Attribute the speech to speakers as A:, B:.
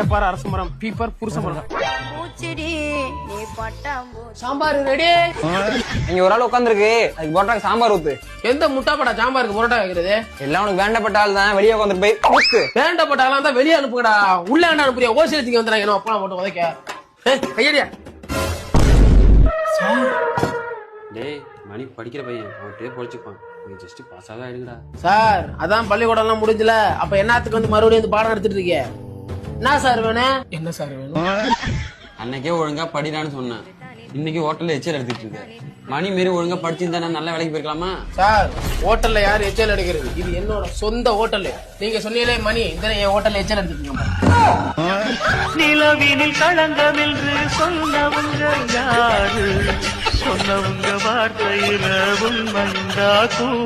A: ஏப்பாரு அரச மரம், பீப்பர் புருஷ மரம்.
B: பூச்சிடி நீ பட்டாம்பூ.
A: சாம்பார் ரெடி.
C: இங்க ஒரு ஆள் உட்காந்துருக்கு, அதுக்கு போட்டாங்க சாம்பார் ஊத்து.
A: எந்த முட்டாப்படா சாம்பாருக்கு புரோட்டா வைக்கிறது?
C: எல்லாம் உனக்கு வேண்டப்பட்ட ஆள் தான், வெளியே உட்காந்துட்டு போய் ஊத்து.
A: வேண்டப்பட்ட ஆளா தான் வெளியே அனுப்புங்கடா. உள்ள என்ன அனுப்புறியா? ஓசிலத்துக்கு வந்துடுறாங்க அப்பா போட்டு உதைக்க. கையடியா.
D: டேய் மணி படிக்கிற பையன், அவன்கிட்டே பொழைச்சுப்பான். நீ ஜஸ்ட் பாஸ் ஆக ஆயிடுங்கடா.
A: சார் அதான் பள்ளிக்கூடம் எல்லாம் முடிஞ்சல, அப்ப என்னத்துக்கு வந்து மறுபடியும் வந்து பாடம் எடுத்துட்டு இருக்கீங்க? என்ன சார் வேணும்? என்ன சார் வேணும்?
D: அன்னைக்கே ஒழுங்கா படிடான்னு சொன்னேன், இன்னைக்கு ஹோட்டல்ல எச்சல் எடுத்துட்டு இருக்க. மணி மாரி ஒழுங்கா படிச்சிருந்தா நான் நல்ல வேலைக்கு போயிருக்கலாமா?
A: சார் ஹோட்டல்ல யாரு எச்சல் எடுக்கிறது? இது என்னோட சொந்த ஹோட்டல். நீங்க சொன்னீங்களே மணி, இந்த என் ஹோட்டல்ல எச்சல் எடுத்துக்கீங்க.
E: நிலவினில் களங்கம் என்று சொன்னவங்க யாரு? சொன்னவங்க வார்த்தையில உண்மைந்தாக்கும்.